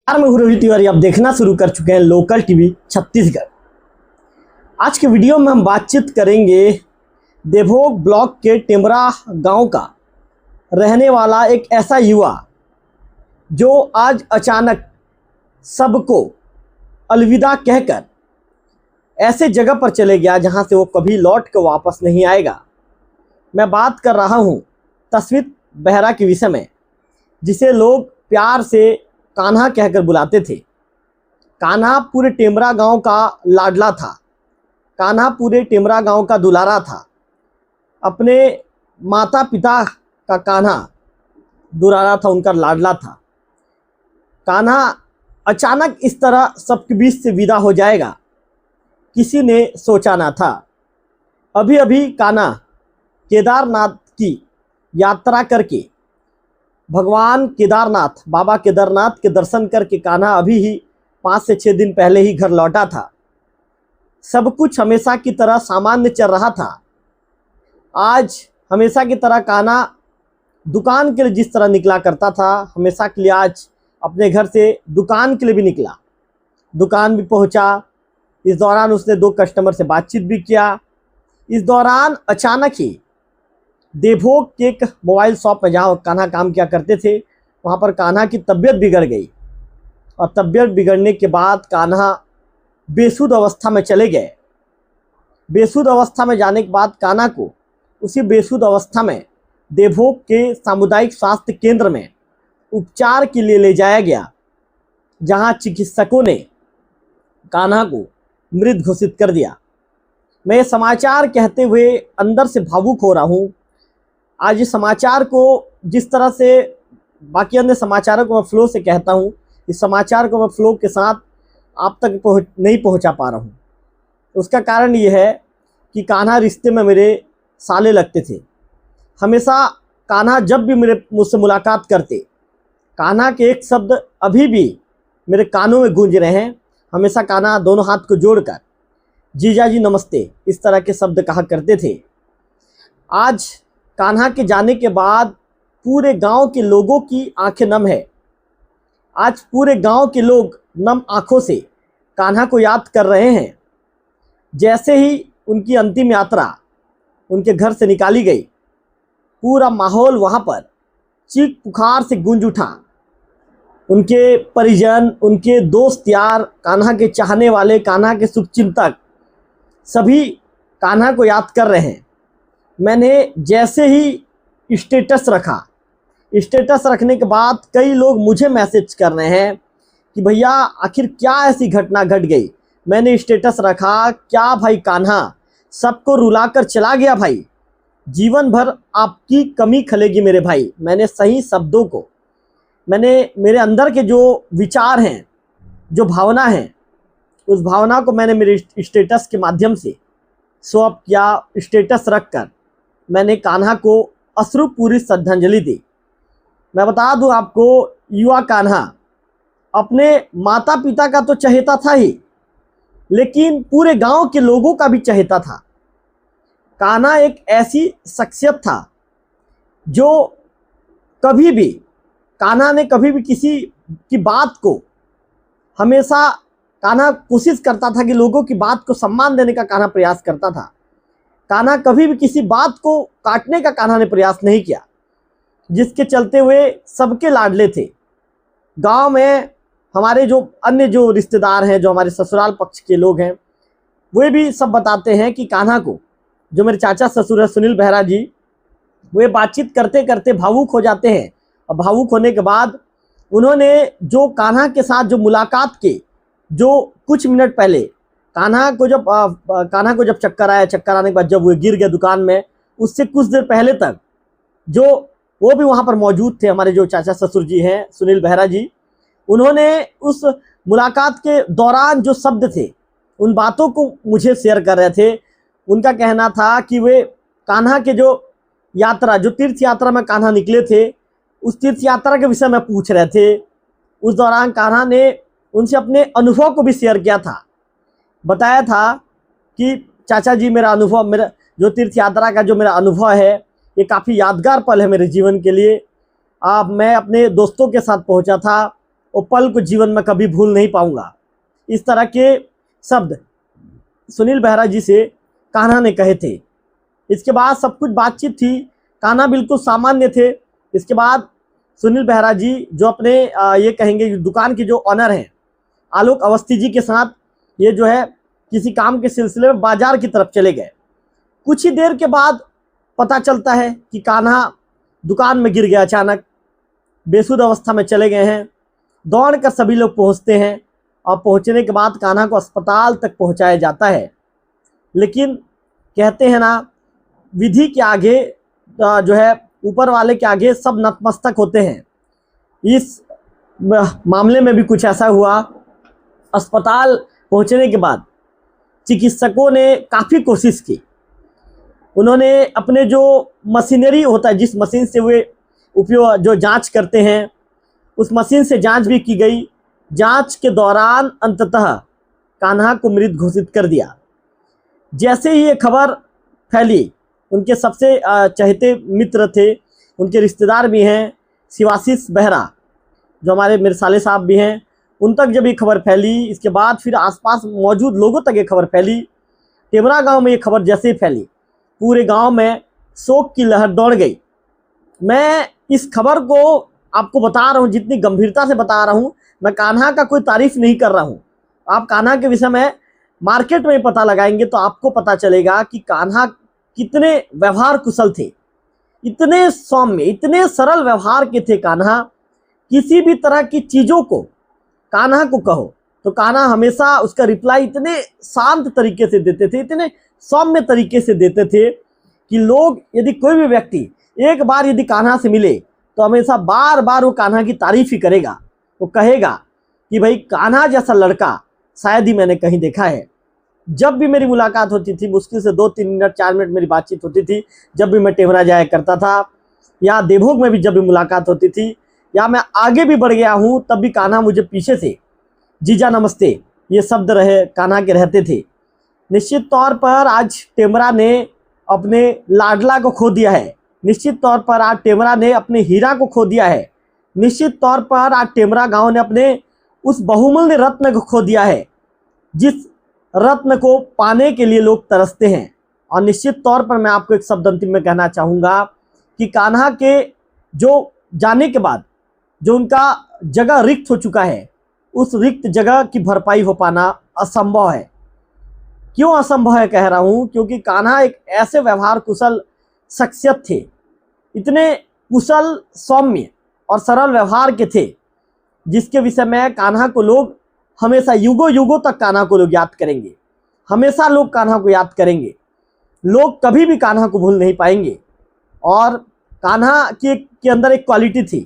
मैं हूं रोहित तिवारी। आप देखना शुरू कर चुके हैं लोकल टीवी छत्तीसगढ़। आज के वीडियो में हम बातचीत करेंगे देवभोग ब्लॉक के टेमरा गांव का रहने वाला एक ऐसा युवा जो आज अचानक सबको अलविदा कहकर ऐसे जगह पर चले गया जहां से वो कभी लौट कर वापस नहीं आएगा। मैं बात कर रहा हूं तस्वीर बेहरा के विषय में, जिसे लोग प्यार से कान्हा कहकर बुलाते थे। कान्हा पूरे टेमरा गांव का लाडला था। कान्हा पूरे टेमरा गांव का दुलारा था। अपने माता पिता का कान्हा दुलारा था, उनका लाडला था। कान्हा अचानक इस तरह सबके बीच से विदा हो जाएगा, किसी ने सोचा ना था। अभी अभी कान्हा केदारनाथ की यात्रा करके भगवान केदारनाथ, बाबा केदारनाथ के दर्शन करके कान्हा अभी ही 5 से 6 दिन पहले ही घर लौटा था। सब कुछ हमेशा की तरह सामान्य चल रहा था। आज हमेशा की तरह कान्हा दुकान के लिए जिस तरह निकला करता था, हमेशा के लिए आज अपने घर से दुकान के लिए भी निकला। दुकान भी पहुंचा। इस दौरान उसने 2 कस्टमर से बातचीत भी किया। इस दौरान अचानक ही देवभोग के एक मोबाइल शॉप में जहाँ कान्हा काम किया करते थे, वहाँ पर कान्हा की तबीयत बिगड़ गई। और तबीयत बिगड़ने के बाद कान्हा बेसुध अवस्था में चले गए। बेसुध अवस्था में जाने के बाद कान्हा को उसी बेसुध अवस्था में देवभोग के सामुदायिक स्वास्थ्य केंद्र में उपचार के लिए ले जाया गया, जहाँ चिकित्सकों ने कान्हा को मृत घोषित कर दिया। मैं ये समाचार कहते हुए अंदर से भावुक हो रहा हूँ। आज इस समाचार को जिस तरह से बाकी अन्य समाचारों को मैं फ्लो से कहता हूँ, इस समाचार को मैं फ्लो के साथ आप तक नहीं पहुँचा पा रहा हूँ। उसका कारण ये है कि कान्हा रिश्ते में मेरे साले लगते थे। हमेशा कान्हा जब भी मुझसे मुलाकात करते, कान्हा के एक शब्द अभी भी मेरे कानों में गूंज रहे हैं। हमेशा कान्हा दोनों हाथ को जोड़कर जीजा जी नमस्ते, इस तरह के शब्द कहा करते थे। आज कान्हा के जाने के बाद पूरे गांव के लोगों की आंखें नम है। आज पूरे गांव के लोग नम आंखों से कान्हा को याद कर रहे हैं। जैसे ही उनकी अंतिम यात्रा उनके घर से निकाली गई, पूरा माहौल वहां पर चीख पुकार से गूंज उठा। उनके परिजन, उनके दोस्त यार, कान्हा के चाहने वाले, कान्हा के शुभचिंतक सभी कान्हा को याद कर रहे हैं। मैंने जैसे ही स्टेटस रखा, स्टेटस रखने के बाद कई लोग मुझे मैसेज कर रहे हैं कि भैया आखिर क्या ऐसी घटना घट गई। मैंने स्टेटस रखा, क्या भाई कान्हा सबको रुलाकर चला गया भाई, जीवन भर आपकी कमी खलेगी मेरे भाई। मैंने सही शब्दों को, मैंने मेरे अंदर के जो विचार हैं, जो भावना है, उस भावना को मैंने मेरे स्टेटस के माध्यम से स्वैप किया। स्टेटस रखकर मैंने कान्हा को अश्रुपूरी श्रद्धांजलि दी। मैं बता दूं आपको, युवा कान्हा अपने माता पिता का तो चहेता था ही, लेकिन पूरे गांव के लोगों का भी चहेता था। कान्हा एक ऐसी शख्सियत था जो कभी भी, कान्हा ने कभी भी किसी की बात को, हमेशा कान्हा कोशिश करता था कि लोगों की बात को सम्मान देने का कान्हा प्रयास करता था। कान्हा कभी भी किसी बात को काटने का कान्हा ने प्रयास नहीं किया, जिसके चलते हुए सबके लाडले थे। गांव में हमारे जो अन्य जो रिश्तेदार हैं, जो हमारे ससुराल पक्ष के लोग हैं, वे भी सब बताते हैं कि कान्हा को, जो मेरे चाचा ससुर है सुनील बेहरा जी, वे बातचीत करते करते भावुक हो जाते हैं। और भावुक होने के बाद उन्होंने जो कान्हा के साथ जो मुलाकात के जो कुछ मिनट पहले कान्हा को जब चक्कर आया, चक्कर आने के बाद जब वो गिर गया दुकान में, उससे कुछ देर पहले तक जो वो भी वहाँ पर मौजूद थे, हमारे जो चाचा ससुर जी हैं सुनील बेहरा जी, उन्होंने उस मुलाकात के दौरान जो शब्द थे, उन बातों को मुझे शेयर कर रहे थे। उनका कहना था कि वे कान्हा के जो यात्रा, जो तीर्थ यात्रा में कान्हा निकले थे, उस तीर्थ यात्रा के विषय में पूछ रहे थे। उस दौरान कान्हा ने उनसे अपने अनुभव को भी शेयर किया था। बताया था कि चाचा जी, मेरा अनुभव, मेरा जो तीर्थ यात्रा का जो मेरा अनुभव है, ये काफ़ी यादगार पल है मेरे जीवन के लिए। मैं अपने दोस्तों के साथ पहुंचा था वो पल को जीवन में कभी भूल नहीं पाऊंगा। इस तरह के शब्द सुनील बेहरा जी से कान्हा ने कहे थे। इसके बाद सब कुछ बातचीत थी, कान्हा बिल्कुल सामान्य थे। इसके बाद सुनील बेहरा जी जो अपने ये कहेंगे दुकान के जो ऑनर हैं आलोक अवस्थी जी के साथ ये जो है किसी काम के सिलसिले में बाजार की तरफ चले गए। कुछ ही देर के बाद पता चलता है कि कान्हा दुकान में गिर गया, अचानक बेसुध अवस्था में चले गए हैं। दौड़ कर सभी लोग पहुंचते हैं और पहुंचने के बाद कान्हा को अस्पताल तक पहुंचाया जाता है। लेकिन कहते हैं ना, विधि के आगे जो है ऊपर वाले के आगे सब नतमस्तक होते हैं। इस मामले में भी कुछ ऐसा हुआ। अस्पताल पहुंचने के बाद चिकित्सकों ने काफ़ी कोशिश की। उन्होंने अपने जो मशीनरी होता है, जिस मशीन से वे उपयोग जो जांच करते हैं, उस मशीन से जांच भी की गई। जांच के दौरान अंततः कान्हा को मृत घोषित कर दिया। जैसे ही ये खबर फैली, उनके सबसे चहेते मित्र थे, उनके रिश्तेदार भी हैं, शिवाशीष बेहरा जो हमारे मेरे साले साहब भी हैं, उन तक जब ये खबर फैली, इसके बाद फिर आसपास मौजूद लोगों तक ये खबर फैली। टेमरा गांव में ये खबर जैसे ही फैली, पूरे गांव में शोक की लहर दौड़ गई। मैं इस खबर को आपको बता रहा हूँ, जितनी गंभीरता से बता रहा हूँ। मैं कान्हा का कोई तारीफ नहीं कर रहा हूँ। आप कान्हा के विषय में मार्केट में पता लगाएंगे तो आपको पता चलेगा कि कान्हा कितने व्यवहार कुशल थे, इतने सौम्य, इतने सरल व्यवहार के थे कान्हा। किसी भी तरह की चीज़ों को कान्हा को कहो तो कान्हा हमेशा उसका रिप्लाई इतने शांत तरीके से देते थे, इतने सौम्य तरीके से देते थे कि लोग, यदि कोई भी व्यक्ति एक बार यदि कान्हा से मिले तो हमेशा बार बार वो कान्हा की तारीफ ही करेगा। वो कहेगा कि भाई कान्हा जैसा लड़का शायद ही मैंने कहीं देखा है। जब भी मेरी मुलाकात होती थी, मुश्किल से 2-3 मिनट 4 मिनट मेरी बातचीत होती थी। जब भी मैं टेमरा जाया करता था या देवभोग में भी जब भी मुलाकात होती थी, या मैं आगे भी बढ़ गया हूँ, तब भी कान्हा मुझे पीछे से जीजा नमस्ते ये शब्द रहे कान्हा के रहते थे। निश्चित तौर पर आज टेमरा ने अपने लाडला को खो दिया है। निश्चित तौर पर आज टेमरा ने अपने हीरा को खो दिया है। निश्चित तौर पर आज टेमरा गांव ने अपने उस बहुमूल्य रत्न को खो दिया है, जिस रत्न को पाने के लिए लोग तरसते हैं। और निश्चित तौर पर मैं आपको एक शब्द अंतिम में कहना चाहूँगा कि कान्हा के जो जाने के बाद जो उनका जगह रिक्त हो चुका है, उस रिक्त जगह की भरपाई हो पाना असंभव है। क्यों असंभव है कह रहा हूँ? क्योंकि कान्हा एक ऐसे व्यवहार कुशल शख्सियत थे, इतने कुशल, सौम्य और सरल व्यवहार के थे, जिसके विषय में कान्हा को लोग हमेशा युगों युगों तक कान्हा को लोग याद करेंगे। हमेशा लोग कान्हा को याद करेंगे। लोग कभी भी कान्हा को भूल नहीं पाएंगे। और कान्हा के अंदर एक क्वालिटी थी।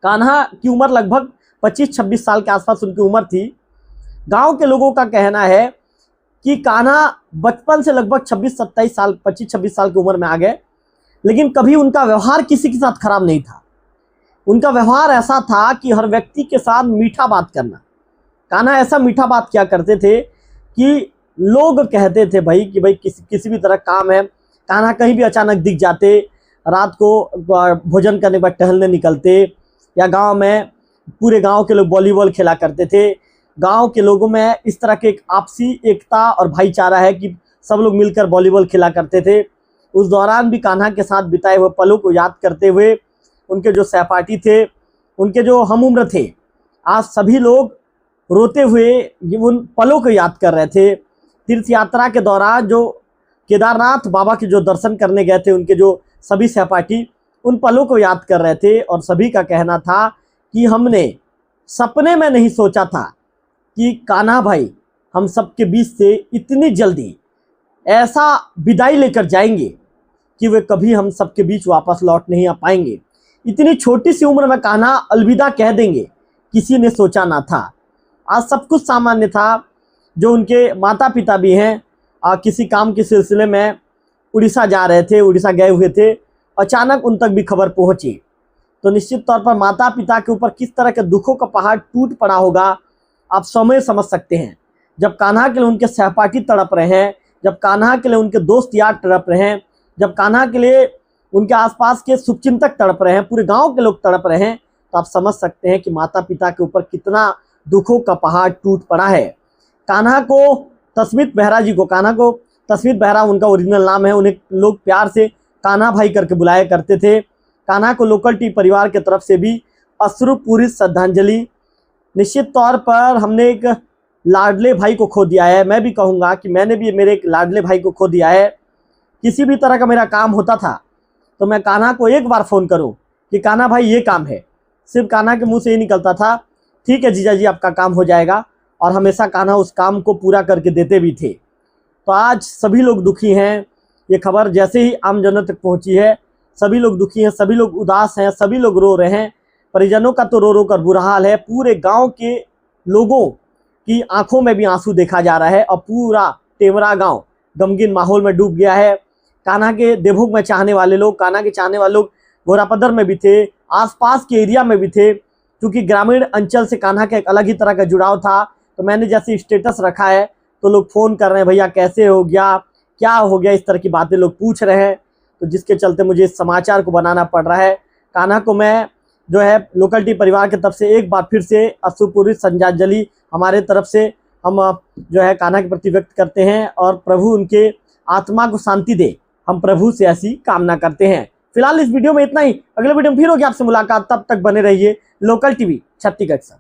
कान्हा की उम्र लगभग 25-26 साल के आसपास उनकी उम्र थी। गांव के लोगों का कहना है कि कान्हा बचपन से लगभग 26-27 साल, 25-26 साल की उम्र में आ गए, लेकिन कभी उनका व्यवहार किसी के साथ खराब नहीं था। उनका व्यवहार ऐसा था कि हर व्यक्ति के साथ मीठा बात करना। कान्हा ऐसा मीठा बात किया करते थे कि लोग कहते थे भाई कि भाई किसी भी तरह काम है, कान्हा कहीं भी अचानक दिख जाते, रात को भोजन करने के बाद टहलने निकलते, या गांव में पूरे गांव के लोग वॉलीबॉल खेला करते थे। गांव के लोगों में इस तरह के एक आपसी एकता और भाईचारा है कि सब लोग मिलकर वॉलीबॉल खेला करते थे। उस दौरान भी कान्हा के साथ बिताए हुए पलों को याद करते हुए उनके जो सहपाठी थे, उनके जो हम उम्र थे, आज सभी लोग रोते हुए उन पलों को याद कर रहे थे। तीर्थ यात्रा के दौरान जो केदारनाथ बाबा के जो दर्शन करने गए थे, उनके जो सभी सहपाठी उन पलों को याद कर रहे थे। और सभी का कहना था कि हमने सपने में नहीं सोचा था कि कान्हा भाई हम सबके बीच से इतनी जल्दी ऐसा विदाई लेकर जाएंगे कि वे कभी हम सबके बीच वापस लौट नहीं आ पाएंगे। इतनी छोटी सी उम्र में कान्हा अलविदा कह देंगे, किसी ने सोचा ना था। आज सब कुछ सामान्य था। जो उनके माता पिता भी हैं, किसी काम के सिलसिले में उड़ीसा जा रहे थे, उड़ीसा गए हुए थे, अचानक उन तक भी खबर पहुंची, तो निश्चित तौर पर माता पिता के ऊपर किस तरह के दुखों का पहाड़ टूट पड़ा होगा आप समय समझ सकते हैं। जब कान्हा के लिए उनके सहपाठी तड़प रहे हैं, जब कान्हा के लिए उनके दोस्त यार तड़प रहे हैं, जब कान्हा के लिए उनके आसपास के शुभचिंतक तड़प रहे हैं, पूरे गांव के लोग तड़प रहे हैं, तो आप समझ सकते हैं कि माता पिता के ऊपर कितना दुखों का पहाड़ टूट पड़ा है। कान्हा को तस्मित बेहरा जी को, कान्हा को तस्मित बेहरा उनका ओरिजिनल नाम है, उन्हें लोग प्यार से कान्हा भाई करके बुलाया करते थे। कान्हा को लोकल टीवी परिवार की तरफ से भी अश्रुपूरित श्रद्धांजलि। निश्चित तौर पर हमने एक लाडले भाई को खो दिया है। मैं भी कहूँगा कि मैंने भी मेरे एक लाडले भाई को खो दिया है। किसी भी तरह का मेरा काम होता था तो मैं कान्हा को एक बार फ़ोन करूं कि कान्हा भाई ये काम है, सिर्फ कान्हा के मुंह से ही निकलता था, ठीक है जीजा जी आपका काम हो जाएगा, और हमेशा कान्हा उस काम को पूरा करके देते भी थे। तो आज सभी लोग दुखी हैं। ये खबर जैसे ही आम जनों तक पहुंची है, सभी लोग दुखी हैं, सभी लोग उदास हैं, सभी लोग रो रहे हैं। परिजनों का तो रो रो कर बुरा हाल है। पूरे गांव के लोगों की आंखों में भी आंसू देखा जा रहा है और पूरा टेमरा गांव गमगीन माहौल में डूब गया है। कान्हा के देवभोग में चाहने वाले लोग, कान्हा के चाहने वाले लोग घोरापदर में भी थे, आसपास के एरिया में भी थे, क्योंकि ग्रामीण अंचल से कान्हा का एक अलग ही तरह का जुड़ाव था। तो मैंने जैसे स्टेटस रखा है तो लोग फ़ोन कर रहे हैं, भैया कैसे हो गया, क्या हो गया, इस तरह की बातें लोग पूछ रहे हैं। तो जिसके चलते मुझे इस समाचार को बनाना पड़ रहा है। कान्हा को मैं जो है लोकल टीवी परिवार की तरफ से एक बार फिर से अश्रुपूरित श्रद्धांजलि हमारे तरफ से हम जो है कान्हा के प्रति व्यक्त करते हैं, और प्रभु उनके आत्मा को शांति दे, हम प्रभु से ऐसी कामना करते हैं। फिलहाल इस वीडियो में इतना ही। अगले वीडियो में फिर होगी आपसे मुलाकात, तब तक बने रहिए लोकल टीवी छत्तीसगढ़।